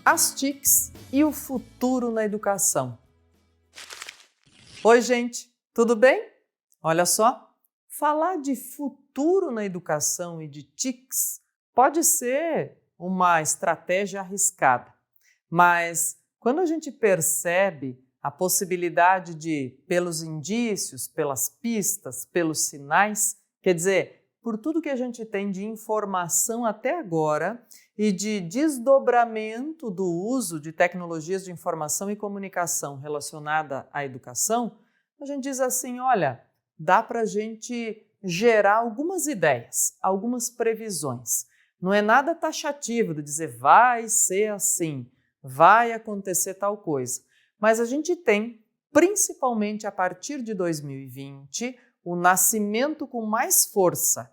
As TICs e o futuro na educação. Oi, gente, tudo bem? Olha só, falar de futuro na educação e de TICs pode ser uma estratégia arriscada, mas quando a gente percebe a possibilidade de, pelos indícios, pelas pistas, pelos sinais, quer dizer, por tudo que a gente tem de informação até agora e de desdobramento do uso de tecnologias de informação e comunicação relacionada à educação, a gente diz assim, olha, dá para a gente gerar algumas ideias, algumas previsões. Não é nada taxativo de dizer vai ser assim, vai acontecer tal coisa. Mas a gente tem, principalmente a partir de 2020, o nascimento com mais força,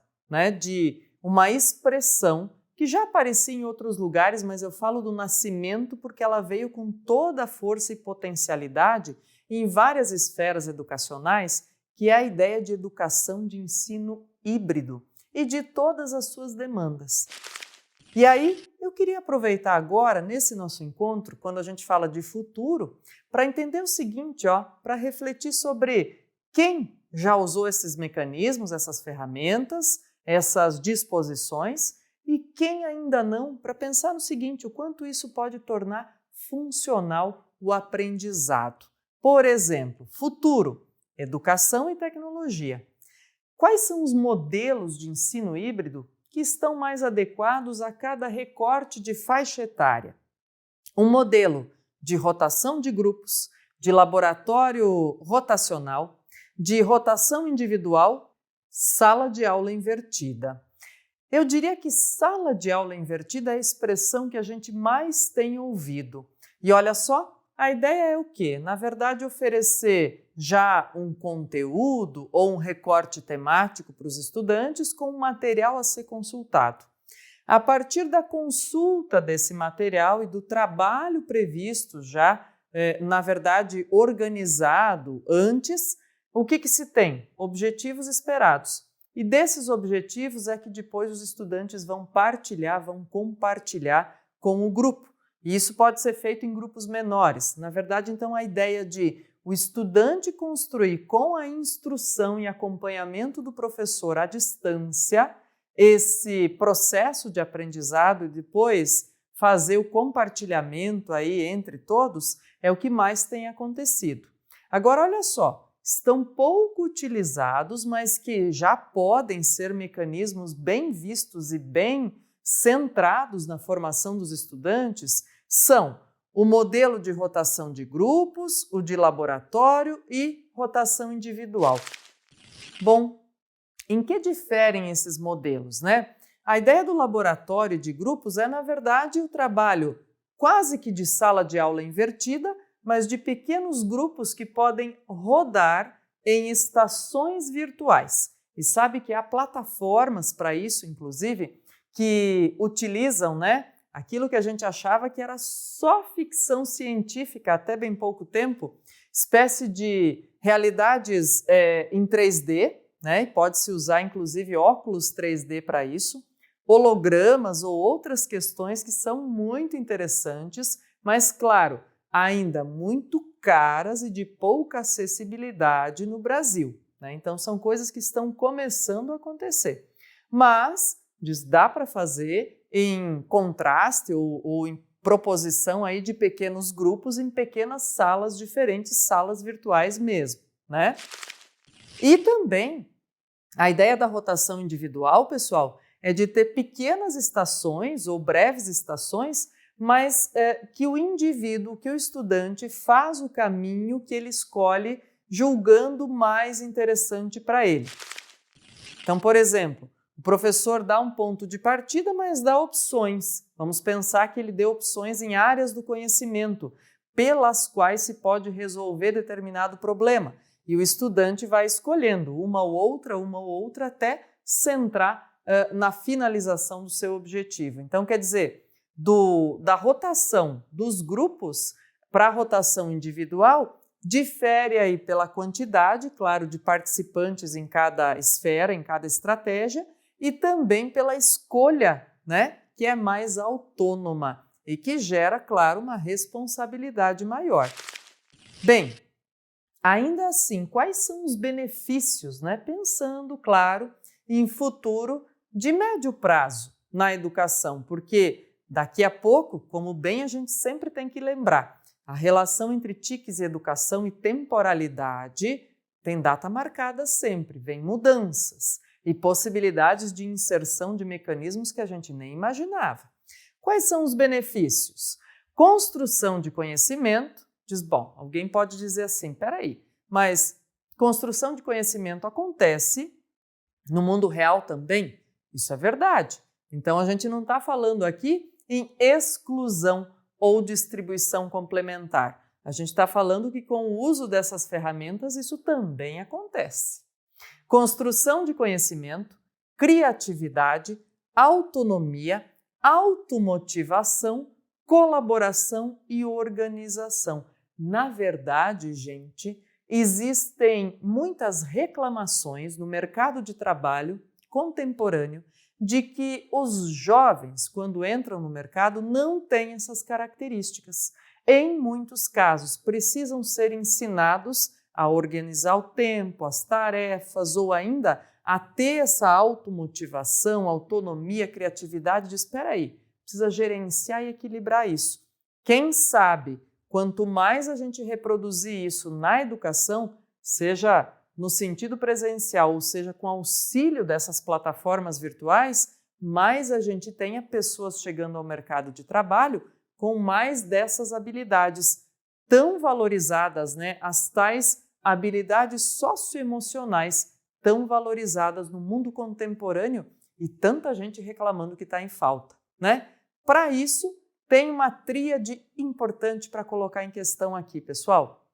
de uma expressão que já aparecia em outros lugares, mas eu falo do nascimento porque ela veio com toda a força e potencialidade em várias esferas educacionais, que é a ideia de educação de ensino híbrido e de todas as suas demandas. E aí, eu queria aproveitar agora, nesse nosso encontro, quando a gente fala de futuro, para entender o seguinte, para refletir sobre quem já usou esses mecanismos, essas ferramentas, essas disposições, e quem ainda não, para pensar no seguinte, o quanto isso pode tornar funcional o aprendizado. Por exemplo, futuro, educação e tecnologia. Quais são os modelos de ensino híbrido que estão mais adequados a cada recorte de faixa etária? Um modelo de rotação de grupos, de laboratório rotacional, de rotação individual, sala de aula invertida. Eu diria que sala de aula invertida é a expressão que a gente mais tem ouvido. E olha só, a ideia é o quê? Na verdade, oferecer já um conteúdo ou um recorte temático para os estudantes com um material a ser consultado. A partir da consulta desse material e do trabalho previsto já, na verdade, organizado antes, o que se tem? Objetivos esperados. E desses objetivos é que depois os estudantes vão partilhar, vão compartilhar com o grupo. E isso pode ser feito em grupos menores. Na verdade, então, a ideia de o estudante construir com a instrução e acompanhamento do professor à distância esse processo de aprendizado e depois fazer o compartilhamento aí entre todos é o que mais tem acontecido. Agora, olha só, estão pouco utilizados, mas que já podem ser mecanismos bem vistos e bem centrados na formação dos estudantes, são o modelo de rotação de grupos, o de laboratório e rotação individual. Bom, em que diferem esses modelos, A ideia do laboratório de grupos é, na verdade, o trabalho quase que de sala de aula invertida, mas de pequenos grupos que podem rodar em estações virtuais. E sabe que há plataformas para isso, inclusive, que utilizam, aquilo que a gente achava que era só ficção científica até bem pouco tempo, espécie de realidades em 3D, e pode-se usar inclusive óculos 3D para isso, hologramas ou outras questões que são muito interessantes, mas claro, ainda muito caras e de pouca acessibilidade no Brasil. Então, são coisas que estão começando a acontecer. Mas dá para fazer em contraste ou em proposição aí de pequenos grupos em pequenas salas diferentes, salas virtuais mesmo. E também, a ideia da rotação individual, pessoal, é de ter pequenas estações ou breves estações, mas que o indivíduo, que o estudante faz o caminho que ele escolhe julgando mais interessante para ele. Então, por exemplo, o professor dá um ponto de partida, mas dá opções. Vamos pensar que ele deu opções em áreas do conhecimento, pelas quais se pode resolver determinado problema. E o estudante vai escolhendo uma ou outra, até centrar na finalização do seu objetivo. Então, quer dizer, da rotação dos grupos para a rotação individual, difere aí pela quantidade, claro, de participantes em cada esfera, em cada estratégia, e também pela escolha, que é mais autônoma. e que gera, claro, uma responsabilidade maior. Bem, ainda assim, quais são os benefícios, né? Pensando, claro, em futuro de médio prazo na educação, porque daqui a pouco, como bem a gente sempre tem que lembrar, a relação entre TICs e educação e temporalidade tem data marcada sempre, vem mudanças e possibilidades de inserção de mecanismos que a gente nem imaginava. Quais são os benefícios? Construção de conhecimento. Diz, bom, alguém pode dizer assim, peraí, mas construção de conhecimento acontece no mundo real também? Isso é verdade. Então, a gente não está falando aqui em exclusão ou distribuição complementar. A gente está falando que com o uso dessas ferramentas isso também acontece. Construção de conhecimento, criatividade, autonomia, automotivação, colaboração e organização. Na verdade, gente, existem muitas reclamações no mercado de trabalho contemporâneo de que os jovens, quando entram no mercado, não têm essas características. Em muitos casos, precisam ser ensinados a organizar o tempo, as tarefas, ou ainda a ter essa automotivação, autonomia, criatividade de espera aí, precisa gerenciar e equilibrar isso. Quem sabe, quanto mais a gente reproduzir isso na educação, seja no sentido presencial, ou seja, com auxílio dessas plataformas virtuais, mais a gente tenha pessoas chegando ao mercado de trabalho com mais dessas habilidades tão valorizadas, né? As tais habilidades socioemocionais tão valorizadas no mundo contemporâneo e tanta gente reclamando que está em falta, né? Para isso, tem uma tríade importante para colocar em questão aqui, pessoal.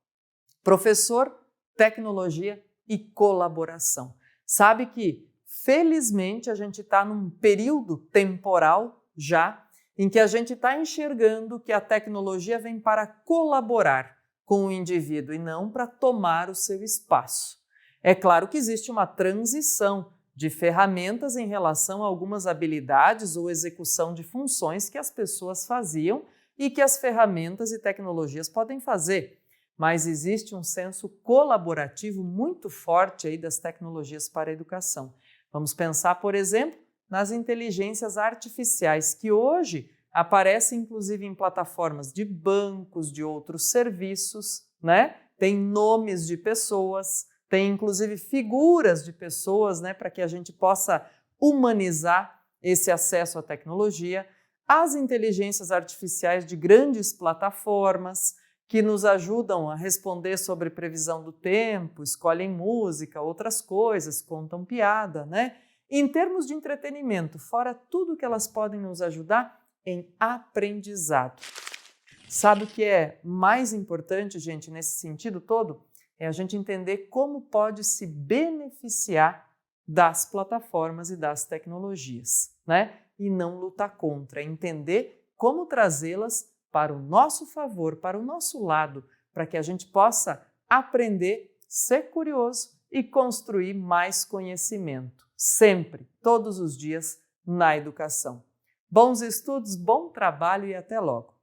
Professor, tecnologia e colaboração. Sabe que, felizmente, a gente está num período temporal já em que a gente está enxergando que a tecnologia vem para colaborar com o indivíduo e não para tomar o seu espaço. É claro que existe uma transição de ferramentas em relação a algumas habilidades ou execução de funções que as pessoas faziam e que as ferramentas e tecnologias podem fazer. Mas existe um senso colaborativo muito forte aí das tecnologias para a educação. Vamos pensar, por exemplo, nas inteligências artificiais, que hoje aparecem inclusive em plataformas de bancos, de outros serviços, né? Tem nomes de pessoas, tem inclusive figuras de pessoas, né, para que a gente possa humanizar esse acesso à tecnologia. As inteligências artificiais de grandes plataformas que nos ajudam a responder sobre previsão do tempo, escolhem música, outras coisas, contam piada, né? Em termos de entretenimento, fora tudo que elas podem nos ajudar em aprendizado. Sabe o que é mais importante, gente, nesse sentido todo? É a gente entender como pode se beneficiar das plataformas e das tecnologias, né? E não lutar contra, entender como trazê-las para o nosso favor, para o nosso lado, para que a gente possa aprender, ser curioso e construir mais conhecimento, sempre, todos os dias, na educação. Bons estudos, bom trabalho e até logo!